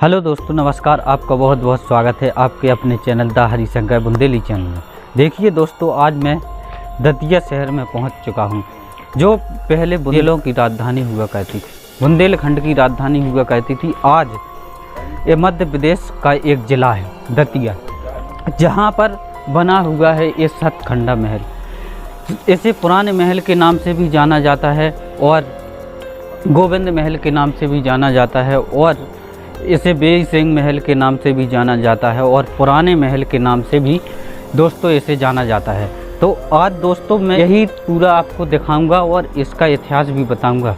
Hello दोस्तों, नमस्कार। आपका बहुत बहुत स्वागत है आपके अपने channel the Harishankar Bundeli channel में। देखिए दोस्तों, आज मैं दतिया शहर में पहुंच चुका हूं, जो पहले बुंदेलों की राजधानी हुआ करती थी, बुंदेलखंड की राजधानी हुआ करती थी। आज ये मध्य प्रदेश का एक ज़िला है दतिया, जहां पर बना हुआ है ये सतखंडा महल। इसे पुराने महल के नाम से भी जाना जाता है और गोविंद महल के नाम से भी जाना जाता है और इसे बेई सिंह महल के नाम से भी जाना जाता है और पुराने महल के नाम से भी दोस्तों इसे जाना जाता है। तो आज दोस्तों मैं यही पूरा आपको दिखाऊंगा और इसका इतिहास भी बताऊंगा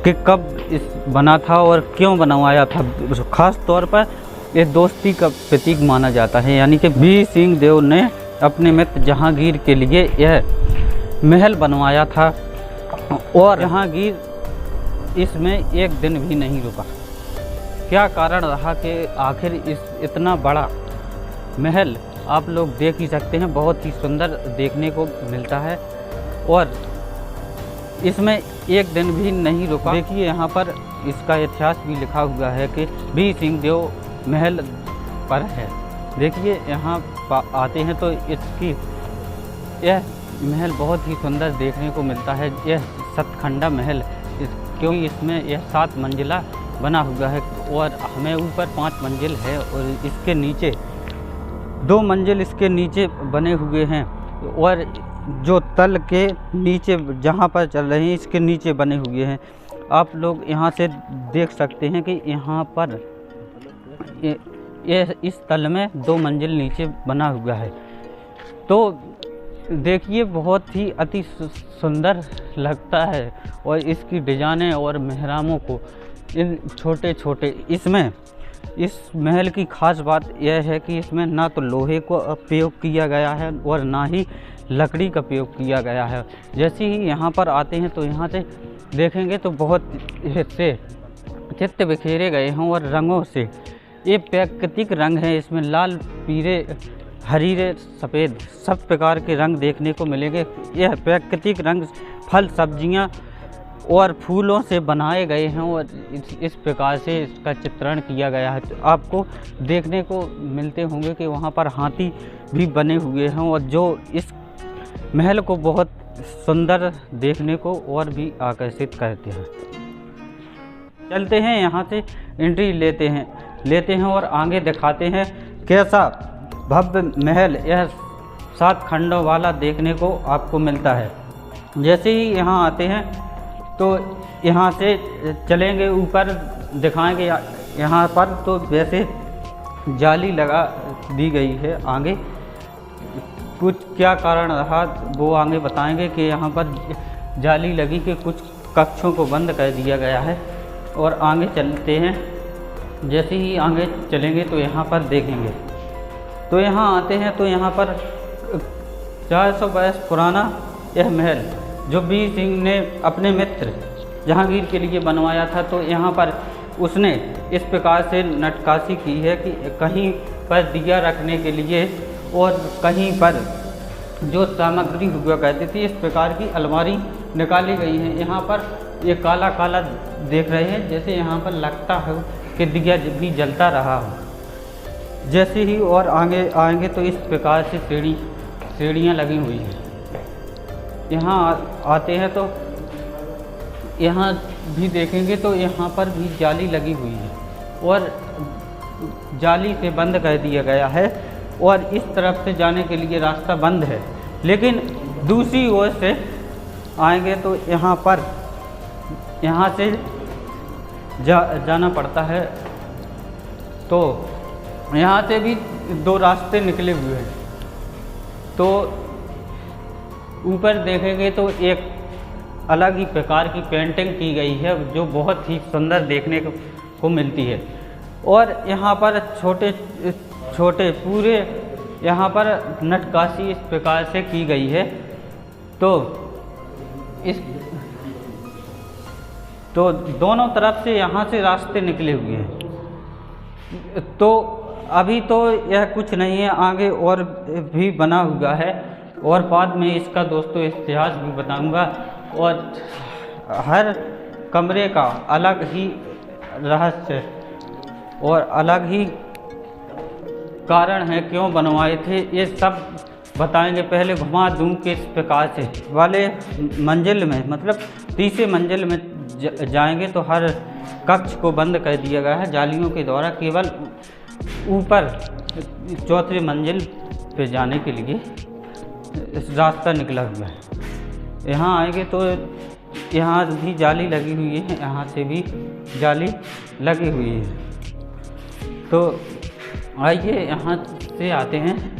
कि कब इस बना था और क्यों बनवाया था। ख़ास तौर पर ये दोस्ती का प्रतीक माना जाता है, यानी कि बेई सिंह देव ने अपने मित्र जहांगीर के लिए यह महल बनवाया था और जहांगीर इसमें एक दिन भी नहीं रुका। क्या कारण रहा कि आखिर इतना बड़ा महल आप लोग देख ही सकते हैं, बहुत ही सुंदर देखने को मिलता है और इसमें एक दिन भी नहीं रुका। देखिए यहाँ पर इसका इतिहास भी लिखा हुआ है कि बेई सिंह देव महल पर है। देखिए यहाँ आते हैं तो इसकी यह महल बहुत ही सुंदर देखने को मिलता है। यह सतखंडा महल क्योंकि इसमें यह 7 मंजिला बना हुआ है और हमें ऊपर 5 मंजिल है और इसके नीचे 2 मंजिल इसके नीचे बने हुए हैं और जो तल के नीचे जहाँ पर चल रहे हैं इसके नीचे बने हुए हैं। आप लोग यहाँ से देख सकते हैं कि यहाँ पर ये इस तल में 2 मंजिल नीचे बना हुआ है। तो देखिए बहुत ही अति सुंदर लगता है और इसकी डिजाइनें और मेहरामों को इन छोटे छोटे इसमें इस महल की खास बात यह है कि इसमें ना तो लोहे को प्रयोग किया गया है और ना ही लकड़ी का प्रयोग किया गया है। जैसे ही यहाँ पर आते हैं तो यहाँ से देखेंगे तो बहुत से चित्र बिखेरे गए हैं और रंगों से ये प्राकृतिक रंग है। इसमें लाल, पीले, हरीरे, सफ़ेद सब प्रकार के रंग देखने को मिलेंगे। यह प्राकृतिक रंग फल, सब्जियाँ और फूलों से बनाए गए हैं और इस प्रकार से इसका चित्रण किया गया है। तो आपको देखने को मिलते होंगे कि वहाँ पर हाथी भी बने हुए हैं और जो इस महल को बहुत सुंदर देखने को और भी आकर्षित करते हैं। चलते हैं यहाँ से एंट्री लेते हैं और आगे दिखाते हैं कैसा भव्य महल यह 7 खंडों वाला देखने को आपको मिलता है। जैसे ही यहाँ आते हैं तो यहाँ से चलेंगे ऊपर, दिखाएंगे यहाँ पर तो वैसे जाली लगा दी गई है। आगे कुछ क्या कारण रहा वो आगे बताएंगे कि यहाँ पर जाली लगी कि कुछ कक्षों को बंद कर दिया गया है। और आगे चलते हैं, जैसे ही आगे चलेंगे तो यहाँ पर देखेंगे तो यहाँ आते हैं तो यहाँ पर 400 वर्ष पुराना यह महल जो बेई सिंह ने अपने मित्र जहांगीर के लिए बनवाया था। तो यहाँ पर उसने इस प्रकार से नक्काशी की है कि कहीं पर दिया रखने के लिए और कहीं पर जो सामग्री हुआ करती थी इस प्रकार की अलमारी निकाली गई है। यहाँ पर ये काला काला देख रहे हैं, जैसे यहाँ पर लगता है कि दिया भी जलता रहा हो। जैसे ही और आगे आएंगे तो इस प्रकार से सीढ़ियाँ लगी हुई हैं। यहाँ आते हैं तो यहाँ भी देखेंगे तो यहाँ पर भी जाली लगी हुई है और जाली से बंद कर दिया गया है और इस तरफ से जाने के लिए रास्ता बंद है। लेकिन दूसरी ओर से आएंगे तो यहाँ से जाना पड़ता है। तो यहाँ से भी 2 रास्ते निकले हुए हैं। तो ऊपर देखेंगे तो एक अलग ही प्रकार की पेंटिंग की गई है जो बहुत ही सुंदर देखने को मिलती है। और यहाँ पर छोटे छोटे पूरे यहाँ पर नक्काशी इस प्रकार से की गई है। तो दोनों तरफ से यहाँ से रास्ते निकले हुए हैं। तो अभी तो यह कुछ नहीं है, आगे और भी बना हुआ है और बाद में इसका दोस्तों इतिहास भी बताऊंगा। और हर कमरे का अलग ही रहस्य और अलग ही कारण है क्यों बनवाए थे, ये सब बताएंगे। पहले घुमा दूं किस प्रकार से वाले मंजिल में, मतलब तीसरे मंजिल में जाएंगे तो हर कक्ष को बंद कर दिया गया है जालियों के द्वारा। केवल ऊपर चौथे मंजिल पे जाने के लिए रास्ता निकला हुआ है। यहाँ आएंगे तो यहाँ भी जाली लगी हुई है, यहाँ से भी जाली लगी हुई है। तो आइए यहाँ से आते हैं।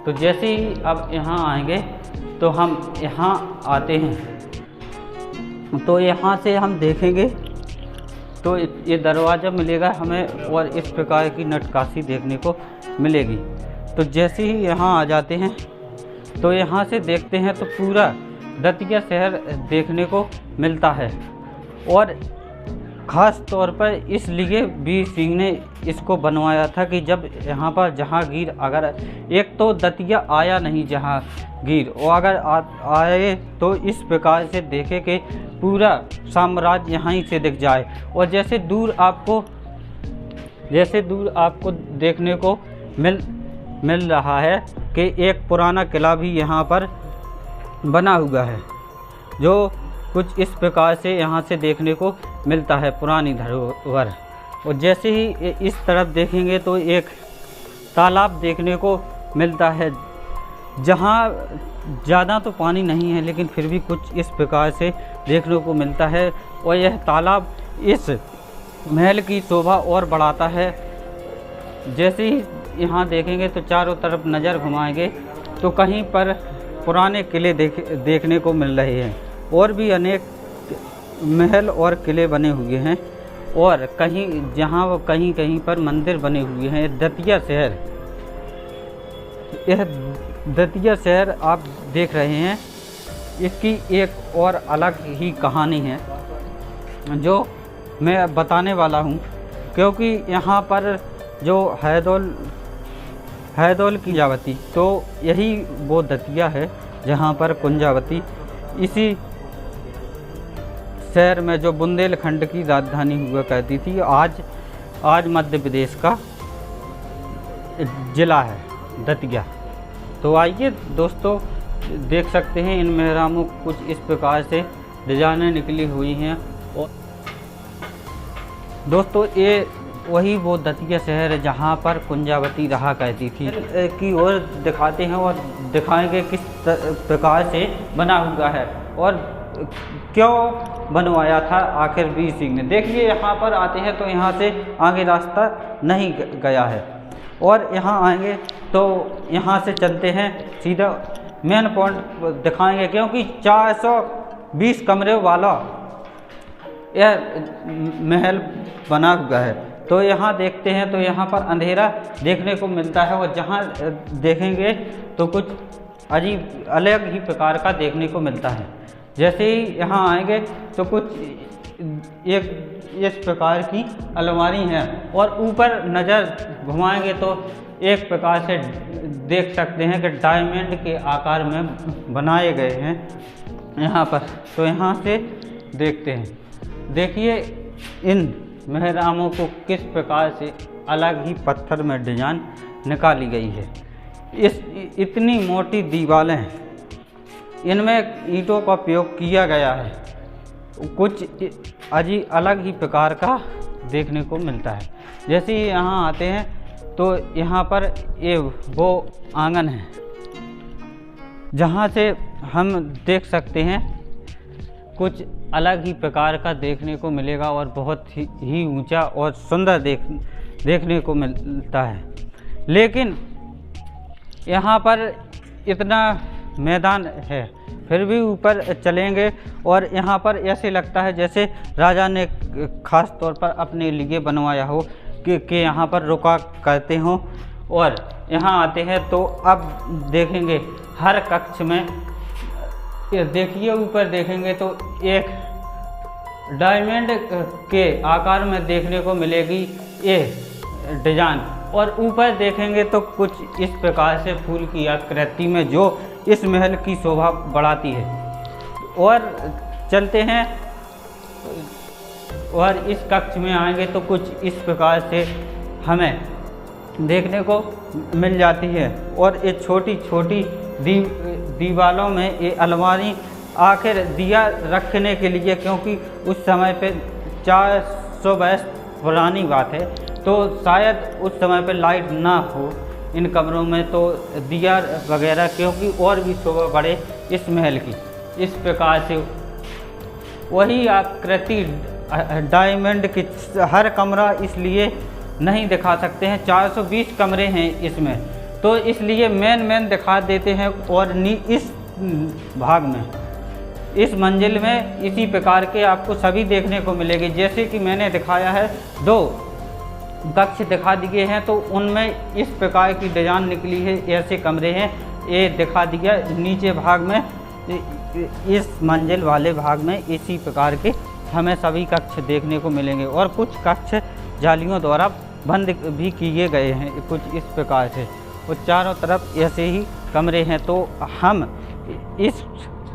तो जैसे ही अब यहाँ आएंगे तो हम यहाँ आते हैं, तो यहाँ से हम देखेंगे तो ये दरवाज़ा मिलेगा हमें और इस प्रकार की नक्काशी देखने को मिलेगी। तो जैसे ही यहाँ आ जाते हैं तो यहाँ से देखते हैं तो पूरा दतिया शहर देखने को मिलता है। और ख़ास तौर पर इसलिए वीर सिंह ने इसको बनवाया था कि जब यहाँ पर जहांगीर अगर एक तो दतिया आया नहीं जहांगीर, और अगर आए तो इस प्रकार से देखे कि पूरा साम्राज्य यहीं से दिख जाए। और जैसे दूर आपको देखने को मिल रहा है कि एक पुराना किला भी यहाँ पर बना हुआ है, जो कुछ इस प्रकार से यहाँ से देखने को मिलता है, पुरानी धरोहर। और जैसे ही इस तरफ देखेंगे तो एक तालाब देखने को मिलता है, जहाँ ज़्यादा तो पानी नहीं है लेकिन फिर भी कुछ इस प्रकार से देखने को मिलता है। और यह तालाब इस महल की शोभा और बढ़ाता है। जैसे ही यहाँ देखेंगे तो चारों तरफ नज़र घुमाएंगे तो कहीं पर पुराने किले देखने को मिल रहे हैं, और भी अनेक महल और किले बने हुए हैं, और कहीं पर मंदिर बने हुए हैं। यह दतिया शहर आप देख रहे हैं, इसकी एक और अलग ही कहानी है जो मैं बताने वाला हूँ। क्योंकि यहाँ पर जो हैदोल की कुंजावती, तो यही वो दतिया है जहाँ पर कुंजावती इसी शहर में, जो बुंदेलखंड की राजधानी हुआ करती थी, आज मध्य प्रदेश का ज़िला है दतिया। तो आइए दोस्तों, देख सकते हैं इन मेहरामों कुछ इस प्रकार से डिजाइनें निकली हुई हैं। और दोस्तों ये वही वो दतिया शहर है जहाँ पर कुंजावती रहा करती थी की ओर दिखाते हैं और दिखाएंगे किस प्रकार से बना हुआ है और क्यों बनवाया था आखिर वीर सिंह ने। देखिए यहाँ पर आते हैं तो यहाँ से आगे रास्ता नहीं गया है, और यहाँ आएंगे तो यहाँ से चलते हैं सीधा मेन पॉइंट दिखाएंगे, क्योंकि 420 कमरे वाला यह महल बना हुआ है। तो यहाँ देखते हैं तो यहाँ पर अंधेरा देखने को मिलता है, और जहाँ देखेंगे तो कुछ अजीब अलग ही प्रकार का देखने को मिलता है। जैसे ही यहाँ आएंगे तो कुछ एक इस प्रकार की अलमारी है, और ऊपर नज़र घुमाएंगे तो एक प्रकार से देख सकते हैं कि डायमंड के आकार में बनाए गए हैं यहाँ पर। तो यहाँ से देखते हैं, देखिए इन मेहरामों को किस प्रकार से अलग ही पत्थर में डिजाइन निकाली गई है। इतनी मोटी दीवारें, इनमें ईंटों का उपयोग किया गया है, कुछ अलग ही प्रकार का देखने को मिलता है। जैसे ही यहाँ आते हैं तो यहाँ पर ये वो आंगन है जहाँ से हम देख सकते हैं कुछ अलग ही प्रकार का देखने को मिलेगा, और बहुत ही ऊंचा और सुंदर देखने को मिलता है। लेकिन यहाँ पर इतना मैदान है, फिर भी ऊपर चलेंगे और यहाँ पर ऐसे लगता है जैसे राजा ने खास तौर पर अपने लिए बनवाया हो कि यहाँ पर रुका करते हों। और यहाँ आते हैं तो अब देखेंगे हर कक्ष में, ये देखिए ऊपर देखेंगे तो एक डायमंड के आकार में देखने को मिलेगी ये डिजाइन, और ऊपर देखेंगे तो कुछ इस प्रकार से फूल की आकृति में जो इस महल की शोभा बढ़ाती है। और चलते हैं और इस कक्ष में आएंगे तो कुछ इस प्रकार से हमें देखने को मिल जाती है। और ये छोटी छोटी दीवारों में ये अलमारी आखिर दिया रखने के लिए, क्योंकि उस समय पे 400 वर्ष पुरानी बात है, तो शायद उस समय पे लाइट ना हो इन कमरों में, तो दिया वगैरह, क्योंकि और भी शोभा बढ़े इस महल की। इस प्रकार से वही आकृति डायमंड की हर कमरा इसलिए नहीं दिखा सकते हैं, 420 कमरे हैं इसमें, तो इसलिए मेन दिखा देते हैं। और इस भाग में, इस मंजिल में इसी प्रकार के आपको सभी देखने को मिलेंगे। जैसे कि मैंने दिखाया है, 2 कक्ष दिखा दिए हैं, तो उनमें इस प्रकार की डिजाइन निकली है, ऐसे कमरे हैं, ये दिखा दिया। नीचे भाग में, इस मंजिल वाले भाग में इसी प्रकार के हमें सभी कक्ष देखने को मिलेंगे। और कुछ कक्ष जालियों द्वारा बंद भी किए गए हैं कुछ इस प्रकार से, और चारों तरफ ऐसे ही कमरे हैं। तो हम इस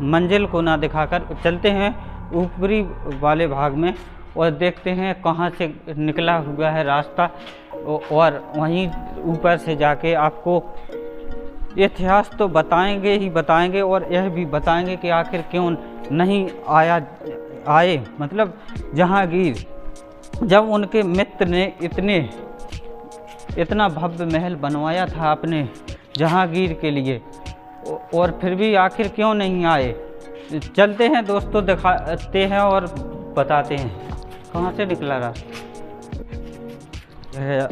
मंजिल को ना दिखाकर चलते हैं ऊपरी वाले भाग में और देखते हैं कहाँ से निकला हुआ है रास्ता, और वहीं ऊपर से जाके आपको इतिहास तो बताएंगे ही बताएंगे, और यह भी बताएंगे कि आखिर क्यों नहीं आए, मतलब जहांगीर, जब उनके मित्र ने इतना भव्य महल बनवाया था अपने जहांगीर के लिए, और फिर भी आखिर क्यों नहीं आए। चलते हैं दोस्तों, दिखाते हैं और बताते हैं कहाँ से निकला रास्ता।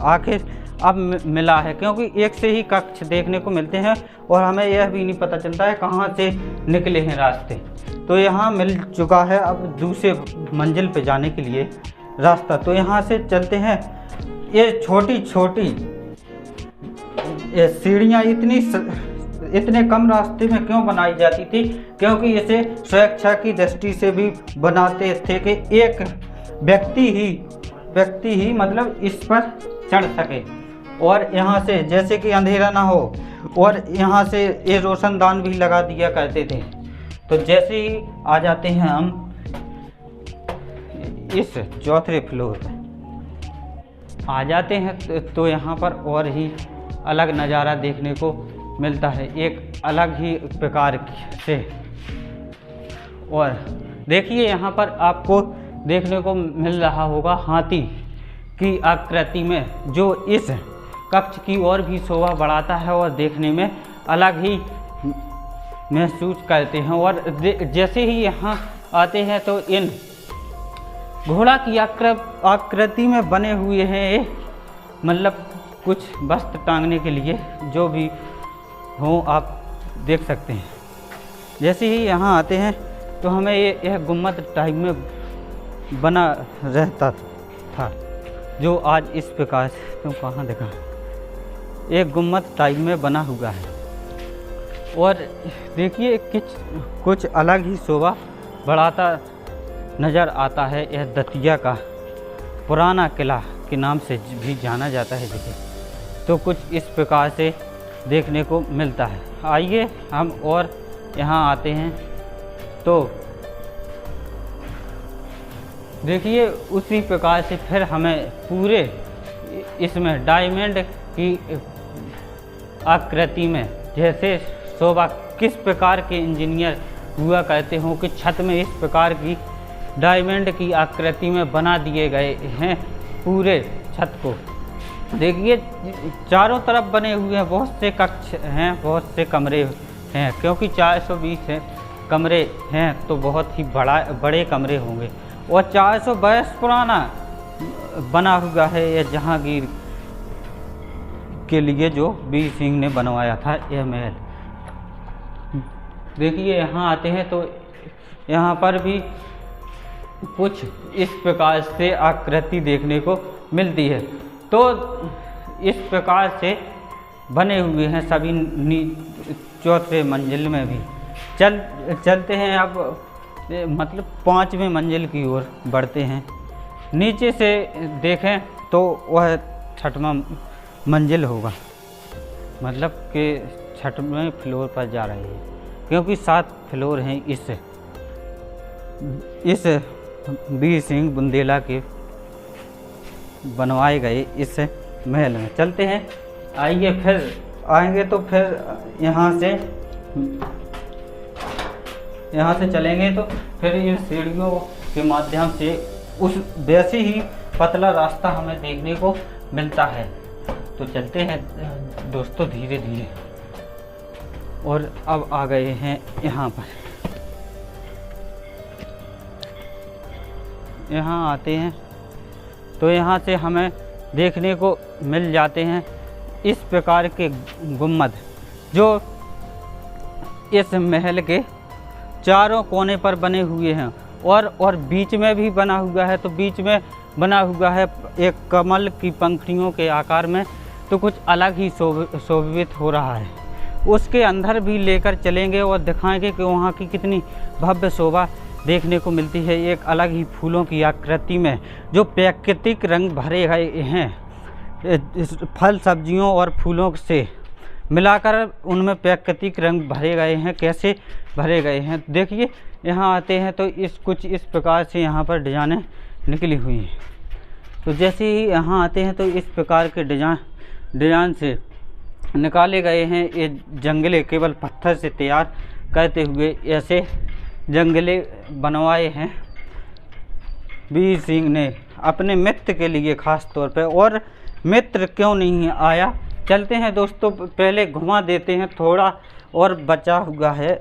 आखिर अब मिला है, क्योंकि एक से ही कक्ष देखने को मिलते हैं और हमें यह भी नहीं पता चलता है कहाँ से निकले हैं रास्ते। तो यहाँ मिल चुका है अब दूसरे मंजिल पे जाने के लिए रास्ता। तो यहाँ से चलते हैं। ये छोटी छोटी सीढ़ियाँ इतने कम रास्ते में क्यों बनाई जाती थी, क्योंकि इसे सुरक्षा की दृष्टि से भी बनाते थे कि एक व्यक्ति ही मतलब इस पर चढ़ सके, और यहाँ से जैसे कि अंधेरा ना हो, और यहाँ से ये रोशनदान भी लगा दिया करते थे। तो जैसे ही आ जाते हैं हम इस चौथे फ्लोर पे आ जाते हैं, तो यहाँ पर और ही अलग नज़ारा देखने को मिलता है, एक अलग ही प्रकार से। और देखिए यहाँ पर आपको देखने को मिल रहा होगा हाथी की आकृति में, जो इस कक्ष की और भी शोभा बढ़ाता है और देखने में अलग ही महसूस करते हैं। और जैसे ही यहाँ आते हैं तो इन घोड़ा की आकृति में बने हुए हैं, मतलब कुछ वस्त्र टांगने के लिए, जो भी हो आप देख सकते हैं। जैसे ही यहाँ आते हैं तो हमें यह गुम्बद टाइप में बना रहता था, जो आज इस प्रकार से, तुम कहाँ देखा, एक गुम्बद टाइप में बना हुआ है। और देखिए कुछ अलग ही शोभा बढ़ाता नज़र आता है। यह दतिया का पुराना किला के नाम से भी जाना जाता है जिसे, तो कुछ इस प्रकार से देखने को मिलता है। आइए हम और यहाँ आते हैं तो देखिए उसी प्रकार से फिर हमें पूरे इसमें डायमंड की आकृति में जैसे शोभा किस प्रकार के इंजीनियर हुआ करते हों कि छत में इस प्रकार की डायमंड की आकृति में बना दिए गए हैं पूरे छत को। देखिए चारों तरफ बने हुए हैं, बहुत से कक्ष हैं, बहुत से कमरे हैं, क्योंकि 420 कमरे हैं तो बहुत ही बड़े कमरे होंगे। और 400 वर्ष पुराना बना हुआ है यह जहांगीर के लिए जो वीर सिंह ने बनवाया था यह महल। देखिए यहाँ आते हैं तो यहाँ पर भी कुछ इस प्रकार से आकृति देखने को मिलती है। तो इस प्रकार से बने हुए हैं सभी चौथे मंजिल में भी। चलते हैं अब मतलब 5वें मंजिल की ओर बढ़ते हैं। नीचे से देखें तो वह 6वां मंजिल होगा, मतलब कि 6वें फ्लोर पर जा रहे हैं, क्योंकि 7 फ्लोर हैं इस वीर सिंह बुंदेला के बनवाए गए इस महल में। चलते हैं, आइए, फिर आएंगे तो फिर यहाँ से चलेंगे तो फिर इन सीढ़ियों के माध्यम से उस वैसे ही पतला रास्ता हमें देखने को मिलता है। तो चलते हैं दोस्तों धीरे धीरे। और अब आ गए हैं यहाँ पर, यहाँ आते हैं तो यहाँ से हमें देखने को मिल जाते हैं इस प्रकार के गुम्बद जो इस महल के चारों कोने पर बने हुए हैं और बीच में भी बना हुआ है। तो बीच में बना हुआ है एक कमल की पंखुड़ियों के आकार में, तो कुछ अलग ही शोभित हो रहा है। उसके अंदर भी लेकर चलेंगे और दिखाएंगे कि वहाँ की कितनी भव्य शोभा देखने को मिलती है। एक अलग ही फूलों की आकृति में जो प्राकृतिक रंग भरे गए हैं, फल सब्जियों और फूलों से मिलाकर उनमें प्राकृतिक रंग भरे गए हैं। कैसे भरे गए हैं देखिए, यहाँ आते हैं तो कुछ इस प्रकार से यहाँ पर डिजाइनें निकली हुई हैं। तो जैसे ही यहाँ आते हैं तो इस प्रकार के डिजाइन से निकाले गए हैं। ये जंगले केवल पत्थर से तैयार करते हुए ऐसे जंगले बनवाए हैं वीर सिंह ने अपने मित्र के लिए खास तौर पे। और मित्र क्यों नहीं आया, चलते हैं दोस्तों, पहले घुमा देते हैं। थोड़ा और बचा हुआ है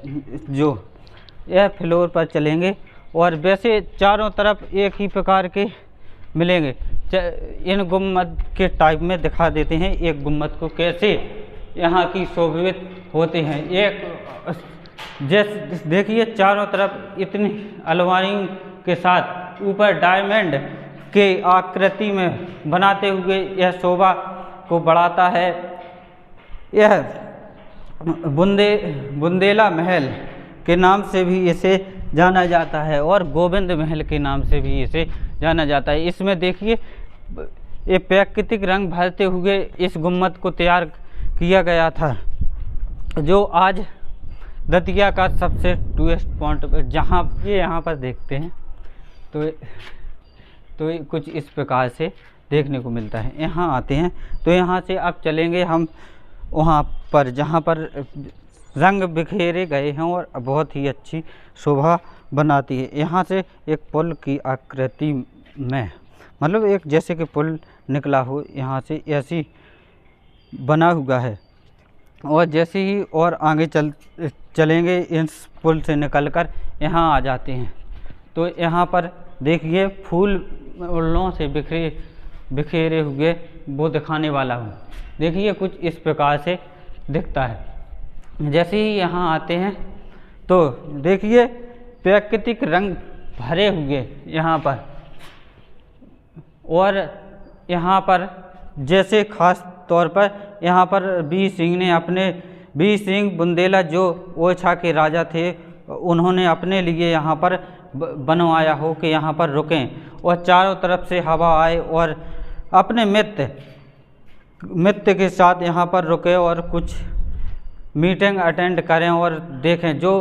जो यह फ्लोर पर चलेंगे और वैसे चारों तरफ एक ही प्रकार के मिलेंगे। इन गुम्बद के टाइप में दिखा देते हैं एक गुम्बद को कैसे यहाँ की शोभित होते हैं। एक जैसे देखिए चारों तरफ इतनी अलमारियों के साथ ऊपर डायमंड के आकृति में बनाते हुए यह शोभा को बढ़ाता है। यह बुंदेला महल के नाम से भी इसे जाना जाता है और गोविंद महल के नाम से भी इसे जाना जाता है। इसमें देखिए ये प्राकृतिक रंग भरते हुए इस गुम्बद को तैयार किया गया था, जो आज दतिया का सबसे टूरिस्ट पॉइंट जहाँ ये यहाँ पर देखते हैं तो कुछ इस प्रकार से देखने को मिलता है। यहाँ आते हैं तो यहाँ से अब चलेंगे हम वहाँ पर जहाँ पर रंग बिखेरे गए हैं और बहुत ही अच्छी शोभा बनाती है। यहाँ से एक पुल की आकृति में, मतलब एक जैसे कि पुल निकला हो, यहाँ से ऐसी बना हुआ है। और जैसे ही और आगे चलेंगे इस पुल से निकलकर यहाँ आ जाते हैं तो यहाँ पर देखिए फूलों से बिखेरे हुए वो दिखाने वाला हूँ। देखिए कुछ इस प्रकार से दिखता है। जैसे ही यहाँ आते हैं तो देखिए प्राकृतिक रंग भरे हुए यहाँ पर, और यहाँ पर जैसे खास तौर पर यहाँ पर वीर सिंह बुंदेला जो ओरछा के राजा थे, उन्होंने अपने लिए यहाँ पर बनवाया हो कि यहाँ पर रुकें और चारों तरफ से हवा आए और अपने मित्र के साथ यहाँ पर रुके और कुछ मीटिंग अटेंड करें और देखें जो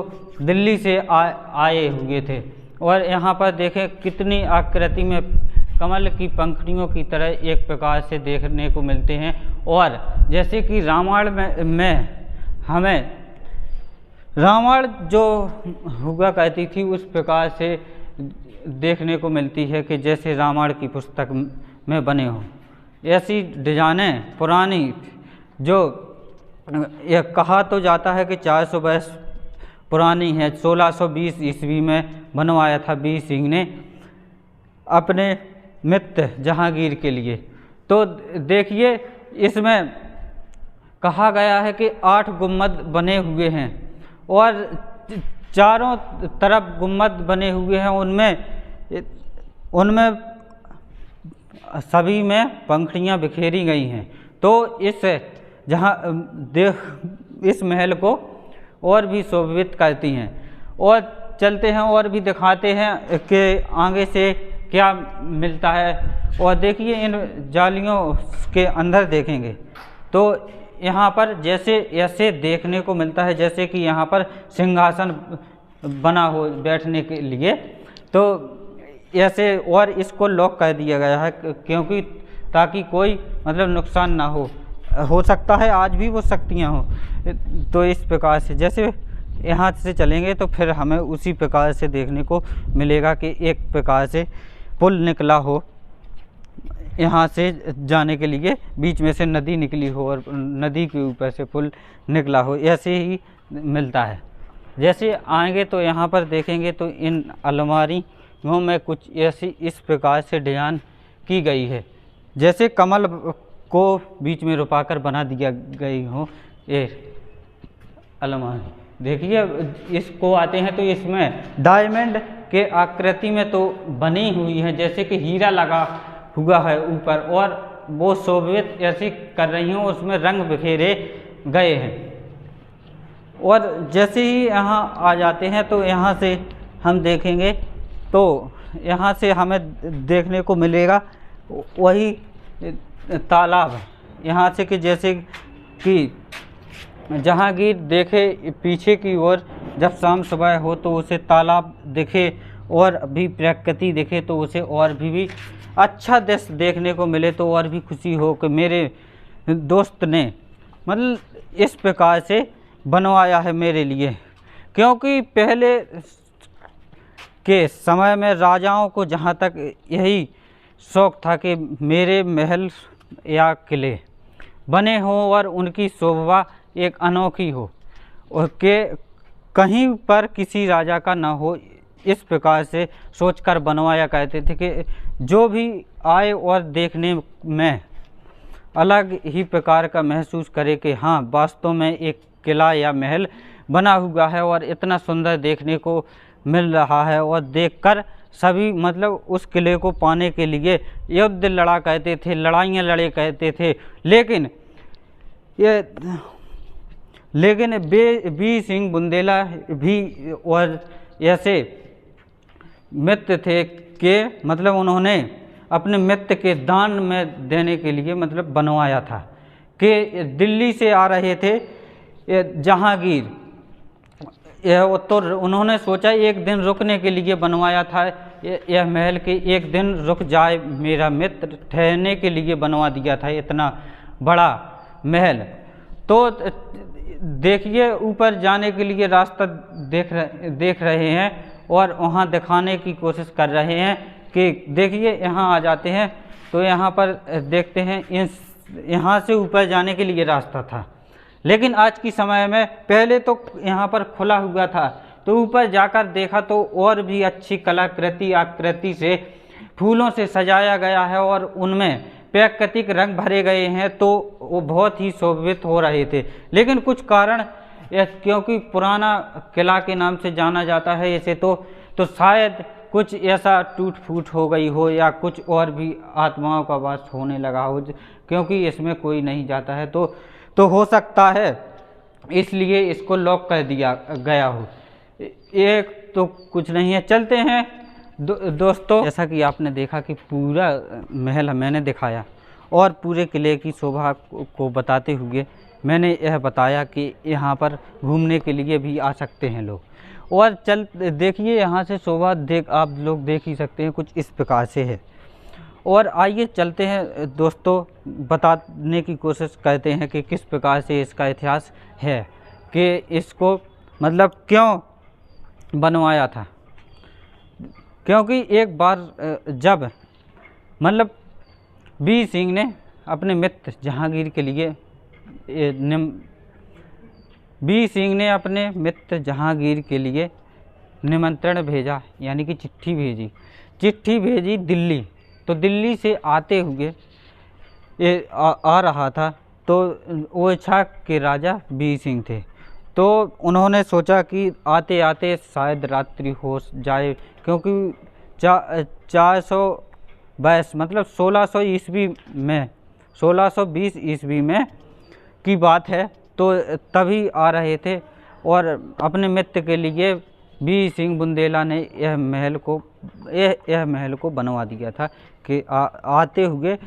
दिल्ली से आए हुए थे। और यहाँ पर देखें कितनी आकृति में कमल की पंखुड़ियों की तरह एक प्रकार से देखने को मिलते हैं। और जैसे कि रामायण में हमें रामायण जो हुआ करती थी उस प्रकार से देखने को मिलती है कि जैसे रामायण की पुस्तक में बने हों। ऐसी डिजाइनें पुरानी जो यह कहा तो जाता है कि 400 वर्ष पुरानी है, 1620 ईस्वी में बनवाया था वीर सिंह ने अपने मित्र जहांगीर के लिए। तो देखिए इसमें कहा गया है कि 8 गुम्बद बने हुए हैं और चारों तरफ गुम्बद बने हुए हैं, उनमें सभी में पंखुड़ियाँ बिखेरी गई हैं। तो इस महल को और भी शोभित करती हैं। और चलते हैं और भी दिखाते हैं कि आगे से क्या मिलता है। और देखिए इन जालियों के अंदर देखेंगे तो यहाँ पर जैसे ऐसे देखने को मिलता है जैसे कि यहाँ पर सिंहासन बना हो बैठने के लिए। तो ऐसे और इसको लॉक कर दिया गया है क्योंकि ताकि कोई मतलब नुकसान ना हो सकता है आज भी वो शक्तियाँ हों। तो इस प्रकार से जैसे यहाँ से चलेंगे तो फिर हमें उसी प्रकार से देखने को मिलेगा कि एक प्रकार से पुल निकला हो, यहाँ से जाने के लिए बीच में से नदी निकली हो और नदी के ऊपर से पुल निकला हो, ऐसे ही मिलता है। जैसे आएंगे तो यहाँ पर देखेंगे तो इन अलमारियों में कुछ ऐसी इस प्रकार से डिजाइन की गई है, जैसे कमल को बीच में रुपाकर बना दिया गई हो ये अलमारी। देखिए इसको आते हैं तो इसमें डायमंड के आकृति में तो बनी हुई है, जैसे कि हीरा लगा हुआ है ऊपर, और वो शोभित ऐसी कर रही हूँ, उसमें रंग बिखेरे गए हैं। और जैसे ही यहाँ आ जाते हैं तो यहाँ से हम देखेंगे तो यहाँ से हमें देखने को मिलेगा वही तालाब। यहाँ से कि जैसे कि जहांगीर देखे पीछे की ओर, जब शाम सुबह हो तो उसे तालाब दिखे और भी प्रकृति दिखे तो उसे और भी अच्छा दृश्य देखने को मिले तो और भी खुशी हो कि मेरे दोस्त ने मतलब इस प्रकार से बनवाया है मेरे लिए। क्योंकि पहले के समय में राजाओं को जहाँ तक यही शौक़ था कि मेरे महल या किले बने हों और उनकी शोभा एक अनोखी हो और के कहीं पर किसी राजा का ना हो, इस प्रकार से सोचकर बनवाया करते थे कि जो भी आए और देखने में अलग ही प्रकार का महसूस करे कि हाँ वास्तव में एक किला या महल बना हुआ है और इतना सुंदर देखने को मिल रहा है। और देखकर सभी मतलब उस किले को पाने के लिए युद्ध लड़ा करते थे, लड़ाइयाँ लड़े करते थे। लेकिन वीर सिंह बुंदेला भी और ऐसे मित्र थे कि मतलब उन्होंने अपने मित्र के दान में देने के लिए मतलब बनवाया था कि दिल्ली से आ रहे थे जहांगीर, तो उन्होंने सोचा एक दिन रुकने के लिए बनवाया था यह महल के, एक दिन रुक जाए मेरा मित्र, ठहरने के लिए बनवा दिया था इतना बड़ा महल। तो देखिए ऊपर जाने के लिए रास्ता देख रहे हैं और वहाँ दिखाने की कोशिश कर रहे हैं कि देखिए यहाँ आ जाते हैं तो यहाँ पर देखते हैं यहाँ से ऊपर जाने के लिए रास्ता था। लेकिन आज की समय में पहले तो यहाँ पर खुला हुआ था, तो ऊपर जाकर देखा तो और भी अच्छी कलाकृति आकृति से फूलों से सजाया गया है और उनमें प्राकृतिक रंग भरे गए हैं, तो वो बहुत ही शोभित हो रहे थे। लेकिन कुछ कारण क्योंकि पुराना किला के नाम से जाना जाता है इसे, तो शायद कुछ ऐसा टूट फूट हो गई हो या कुछ और भी आत्माओं का वास होने लगा हो, क्योंकि इसमें कोई नहीं जाता है तो हो सकता है इसलिए इसको लॉक कर दिया गया हो। एक तो कुछ नहीं है, चलते हैं दोस्तों। जैसा कि आपने देखा कि पूरा महल मैंने दिखाया और पूरे किले की शोभा को बताते हुए मैंने यह बताया कि यहाँ पर घूमने के लिए भी आ सकते हैं लोग। और देखिए यहाँ से शोभा आप लोग देख ही सकते हैं, कुछ इस प्रकार से है। और आइए चलते हैं दोस्तों, बताने की कोशिश करते हैं कि किस प्रकार से इसका इतिहास है कि इसको मतलब क्यों बनवाया था। क्योंकि एक बार जब मतलब वीर सिंह ने अपने मित्र जहांगीर के लिए निमंत्रण भेजा, यानी कि चिट्ठी भेजी दिल्ली। तो दिल्ली से आते हुए आ रहा था, तो ओरछा के राजा वीर सिंह थे। तो उन्होंने सोचा कि आते आते शायद रात्रि हो जाए, क्योंकि 422 मतलब 1620 ईस्वी में की बात है, तो तभी आ रहे थे। और अपने मित्र के लिए वीर सिंह बुंदेला ने यह महल को बनवा दिया था कि आते हुए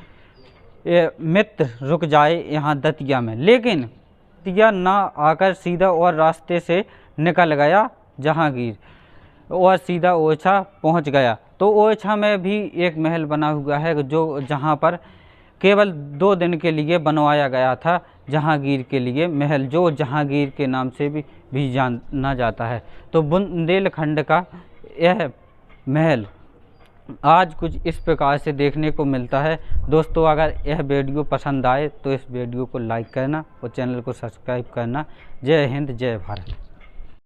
मित्र रुक जाए यहाँ दतिया में। लेकिन दतिया ना आकर सीधा और रास्ते से निकल गया जहांगीर और सीधा ओरछा पहुँच गया। तो ओरछा में भी एक महल बना हुआ है जो जहाँ पर केवल 2 दिन के लिए बनवाया गया था, जहांगीर के लिए महल, जो जहांगीर के नाम से भी जाना जाता है। तो बुंदेलखंड का यह महल आज कुछ इस प्रकार से देखने को मिलता है। दोस्तों, अगर यह वीडियो पसंद आए तो इस वीडियो को लाइक करना और चैनल को सब्सक्राइब करना। जय हिंद, जय भारत।